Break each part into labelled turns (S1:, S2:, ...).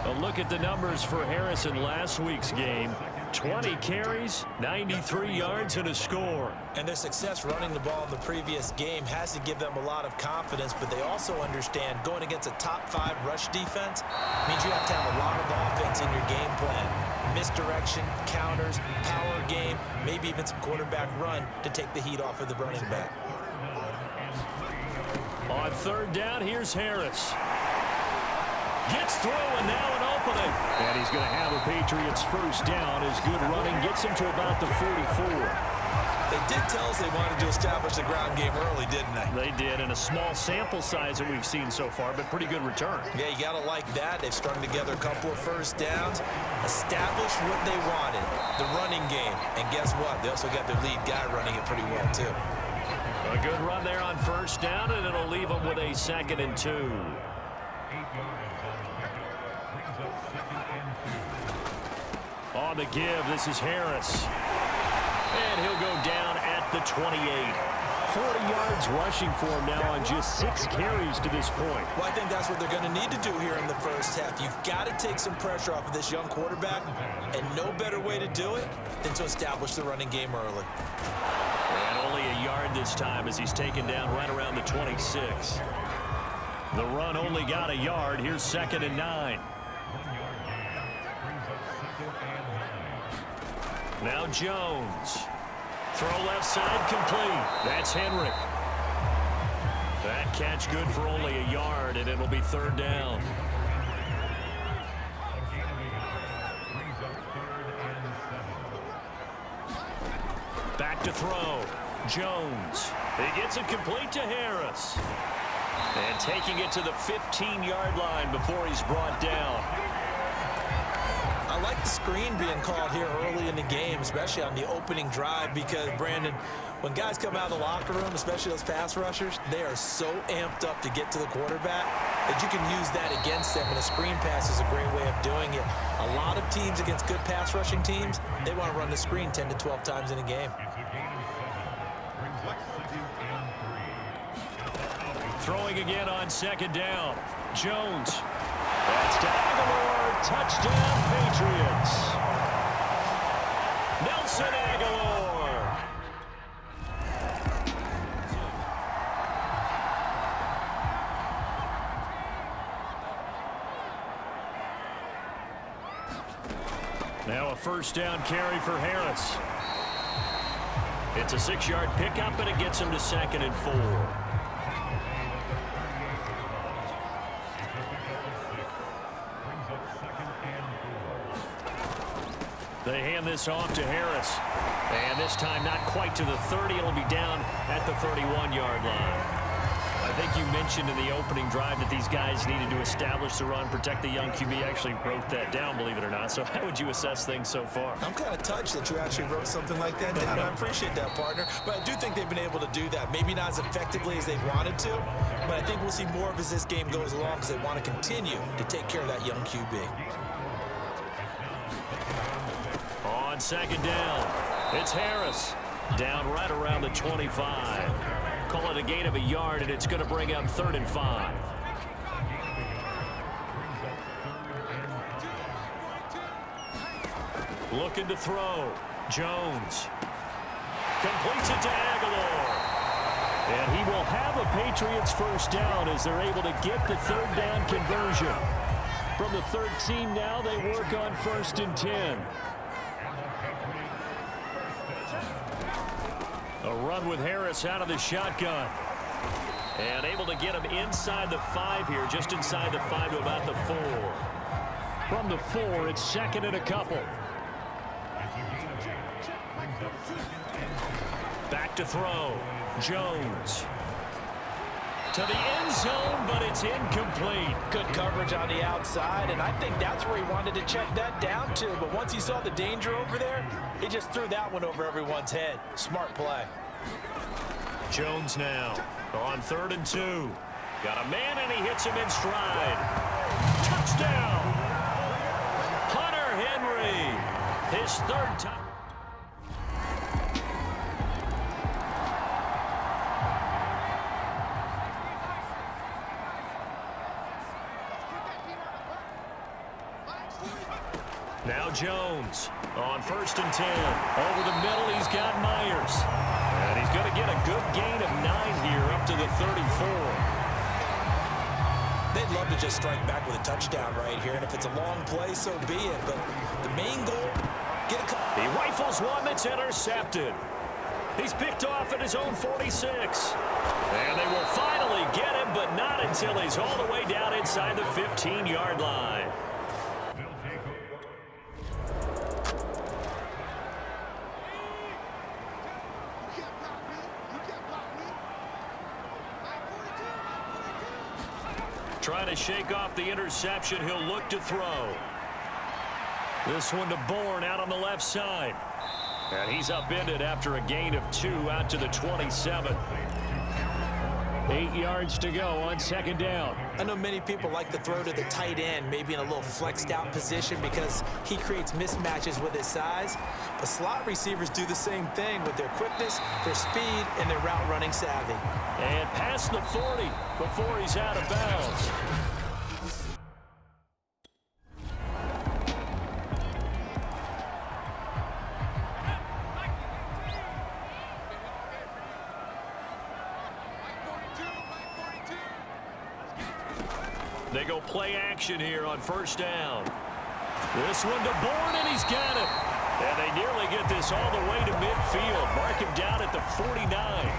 S1: A look at the numbers for Harris in last week's game. 20 carries, 93 yards, and a score.
S2: And their success running the ball in the previous game has to give them a lot of confidence, but they also understand going against a top 5 rush defense means you have to have a lot of offense in your game plan. Misdirection, counters, power game, maybe even some quarterback run to take the heat off of the running back.
S1: On third down, here's Harris. Gets through, and now an opening. And he's going to have a Patriots first down. His good running gets him to about the 44.
S2: They did tell us they wanted to establish the ground game early, didn't they?
S1: They did, in a small sample size that we've seen so far, but pretty good return.
S2: Yeah, you got to like that. They've strung together a couple of first downs, established what they wanted, the running game. And guess what? They also got their lead guy running it pretty well, too.
S1: A good run there on first down, and it'll leave them with a 2nd and 2. On the give, this is Harris. And he'll go down at the 28. 40 yards rushing for him now on just 6 carries to this point.
S2: Well, I think that's what they're going to need to do here in the first half. You've got to take some pressure off of this young quarterback, and no better way to do it than to establish the running game early.
S1: And only a yard this time as he's taken down right around the 26. The run only got a yard. Here's 2nd and 9. Now Jones. Throw left side complete. That's Henry. That catch good for only a yard, and it'll be 3rd down. Back to throw. Jones. He gets it complete to Harris. And taking it to the 15-yard line before he's brought down.
S2: I like the screen being called here early in the game, especially on the opening drive, because, Brandon, when guys come out of the locker room, especially those pass rushers, they are so amped up to get to the quarterback that you can use that against them, and a screen pass is a great way of doing it. A lot of teams against good pass rushing teams, they want to run the screen 10 to 12 times in a game.
S1: Throwing again on 2nd down. Jones. That's to Aguilar. Touchdown, Patriots. Nelson Aguilar. Now a first down carry for Harris. It's a 6-yard pickup, and it gets him to 2nd and 4. They hand this off to Harris. And this time not quite to the 30. It'll be down at the 31-yard line. I think you mentioned in the opening drive that these guys needed to establish the run, protect the young QB. I actually wrote that down, believe it or not. So how would you assess things so far?
S2: I'm kind of touched that you actually wrote something like that down. I appreciate that, partner. But I do think they've been able to do that. Maybe not as effectively as they wanted to, but I think we'll see more of as this game goes along because they want to continue to take care of that young QB.
S1: On 2nd down, it's Harris. Down right around the 25. Call it a gain of a yard, and it's going to bring up 3rd and 5. Looking to throw. Jones. Completes it to Aguilar. And he will have a Patriots first down as they're able to get the 3rd down conversion. From the 13 now, they work on 1st and 10. A run with Harris out of the shotgun. And able to get him inside the 5 here, just inside the 5 to about the 4. From the 4, it's 2nd and a couple. Back to throw. Jones. To the end zone, but it's incomplete.
S2: Good coverage on the outside, and I think that's where he wanted to check that down to. But once he saw the danger over there, he just threw that one over everyone's head. Smart play.
S1: Jones now on 3rd and 2. Got a man, and he hits him in stride. Touchdown! Hunter Henry, his 3rd time. Now Jones on 1st and 10. Over the middle, he's got Myers. And he's going to get a good gain of 9 here up to the 34.
S2: They'd love to just strike back with a touchdown right here, and if it's a long play, so be it. But the main goal, get a...
S1: He rifles one that's intercepted. He's picked off at his own 46. And they will finally get him, but not until he's all the way down inside the 15-yard line. Trying to shake off the interception. He'll look to throw. This one to Bourne out on the left side. And he's upended after a gain of 2 out to the 27. 8 yards to go on 2nd down.
S2: I know many people like to throw to the tight end, maybe in a little flexed out position because he creates mismatches with his size. But slot receivers do the same thing with their quickness, their speed, and their route running savvy.
S1: And past the 40 before he's out of bounds. They go play action here on 1st down. This one to Bourne, and he's got it. And they nearly get this all the way to midfield. Mark him down at the 49.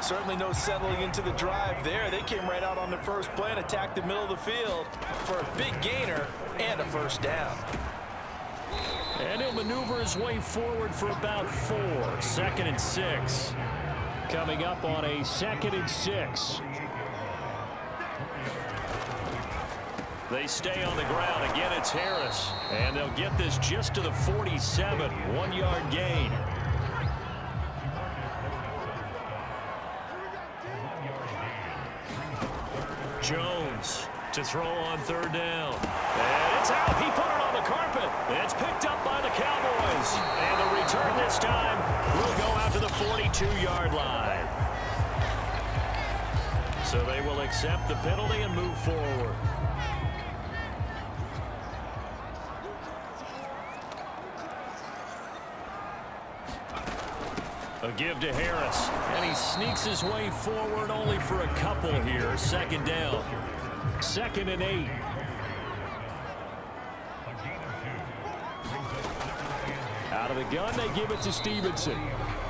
S2: Certainly no settling into the drive there. They came right out on the first play and attacked the middle of the field for a big gainer and a 1st down.
S1: And he'll maneuver his way forward for about 4. 2nd and 6. Coming up on a 2nd and 6. They stay on the ground. Again, it's Harris. And they'll get this just to the 47. 1-yard gain. Jones to throw on 3rd down. And it's out. He put it on the carpet. It's picked up by the Cowboys. And the return this time will go out to the 42-yard line. So they will accept the penalty and move forward. A give to Harris, and he sneaks his way forward only for a couple here. 2nd down. 2nd and 8. Out of the gun, they give it to Stevenson.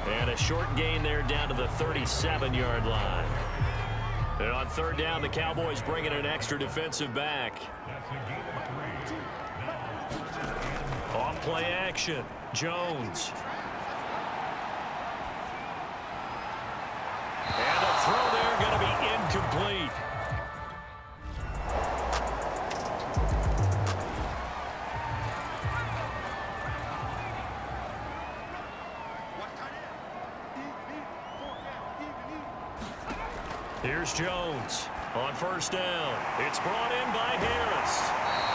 S1: And a short gain there down to the 37-yard line. And on 3rd down, the Cowboys bring in an extra defensive back. On play action, Jones. And a throw there going to be incomplete. Here's Jones on 1st down. It's brought in by Harris.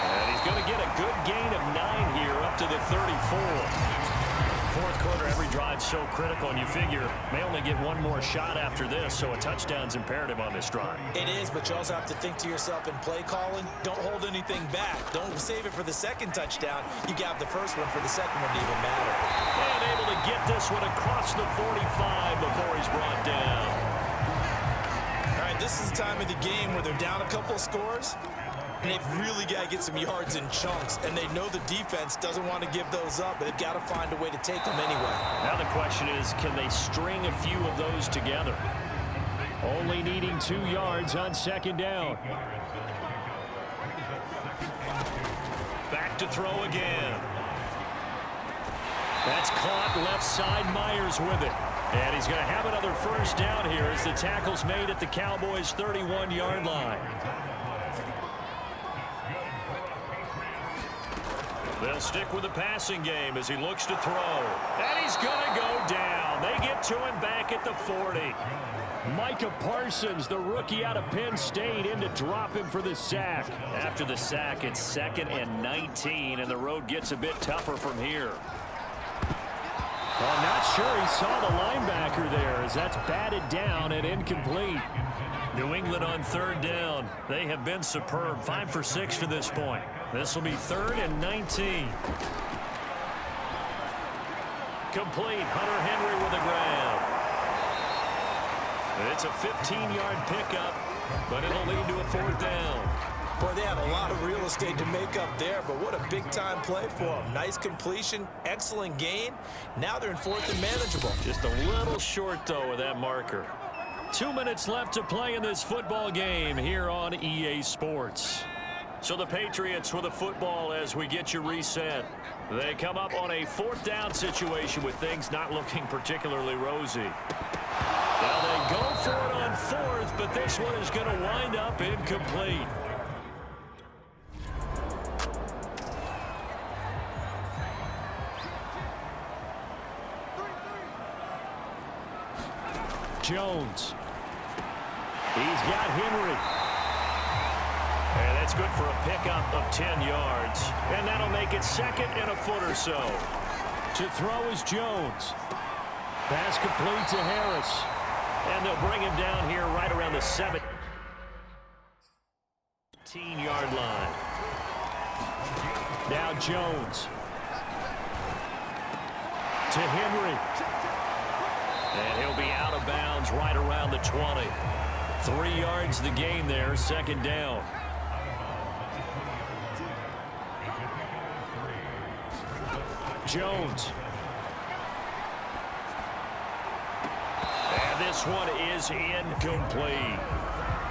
S1: And he's going to get a good gain of 9 here up to the 34. 4th quarter, every drive so critical, and you figure may only get one more shot after this, so a touchdown's imperative on this drive.
S2: It is, but you also have to think to yourself in play calling, don't hold anything back. Don't save it for the 2nd touchdown. You got the 1st one for the 2nd one to even matter.
S1: And able to get this one across the 45 before he's brought down.
S2: All right, this is the time of the game where they're down a couple of scores, and they've really got to get some yards in chunks, and they know the defense doesn't want to give those up, but they've got to find a way to take them anyway.
S1: Now the question is, can they string a few of those together? Only needing 2 yards on 2nd down. Back to throw again. That's caught left side. Myers with it. And he's going to have another 1st down here as the tackle's made at the Cowboys' 31-yard line. They'll stick with the passing game as he looks to throw. And he's going to go down. They get to him back at the 40. Micah Parsons, the rookie out of Penn State, in to drop him for the sack. After the sack, it's 2nd and 19, and the road gets a bit tougher from here. I'm not sure he saw the linebacker there as that's batted down and incomplete. New England on third down. They have been superb. 5 for 6 to this point. This will be 3rd and 19. Complete. Hunter Henry with a grab. It's a 15-yard pickup, but it'll lead to a 4th down.
S2: Boy, they had a lot of real estate to make up there, but what a big-time play for them. Nice completion, excellent gain. Now they're in 4th and manageable.
S1: Just a little short, though, with that marker. 2 minutes left to play in this football game here on EA Sports. So the Patriots with the football as we get you reset. They come up on a 4th down situation with things not looking particularly rosy. Now they go for it on 4th, but this one is going to wind up incomplete. Jones. He's got Henry. And that's good for a pickup of 10 yards. And that'll make it 2nd and a foot or so. To throw is Jones. Pass complete to Harris. And they'll bring him down here right around the 17-yard line. Now Jones. To Henry. And he'll be out of bounds right around the 20. 3 yards the gain there, 2nd down. Jones. And this one is incomplete.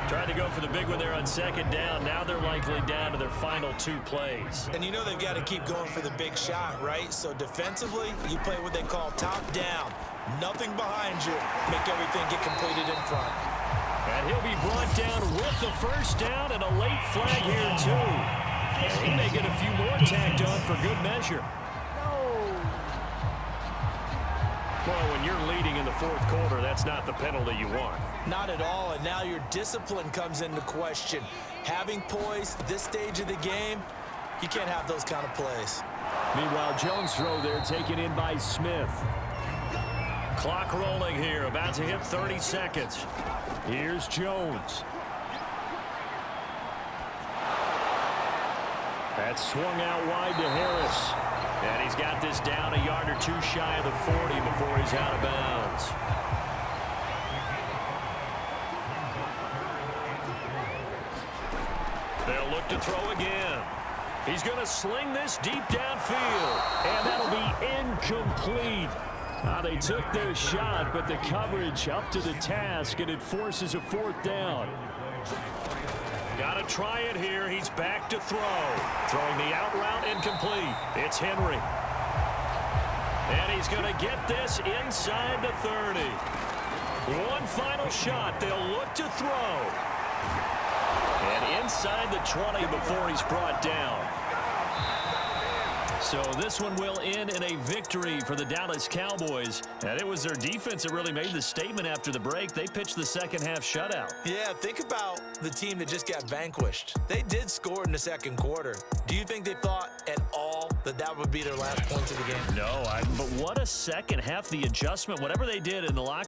S1: Tried to go for the big one there on 2nd down. Now they're likely down to their final 2 plays.
S2: And you know they've got to keep going for the big shot, right? So defensively, you play what they call top down. Nothing behind you. Make everything get completed in front.
S1: And he'll be brought down with the 1st down and a late flag here, too. And he may get a few more tacked on for good measure. Well, when you're leading in the 4th quarter, that's not the penalty you want.
S2: Not at all, and now your discipline comes into question. Having poise this stage of the game, you can't have those kind of plays.
S1: Meanwhile, Jones' throw there taken in by Smith. Clock rolling here, about to hit 30 seconds. Here's Jones. That's swung out wide to Harris. And he's got this down a yard or 2 shy of the 40 before he's out of bounds. They'll look to throw again. He's going to sling this deep downfield. And that'll be incomplete. They took their shot, but the coverage up to the task, and it forces a 4th down. Got to try it here. He's back to throw. Throwing the out route incomplete. It's Henry. And he's going to get this inside the 30. One final shot. They'll look to throw. And inside the 20 before he's brought down. So this one will end in a victory for the Dallas Cowboys. And it was their defense that really made the statement after the break. They pitched the 2nd half shutout.
S2: Yeah, think about the team that just got vanquished. They did score in the 2nd quarter. Do you think they thought at all that that would be their last points of the game?
S1: No, but what a 2nd half, the adjustment, whatever they did in the locker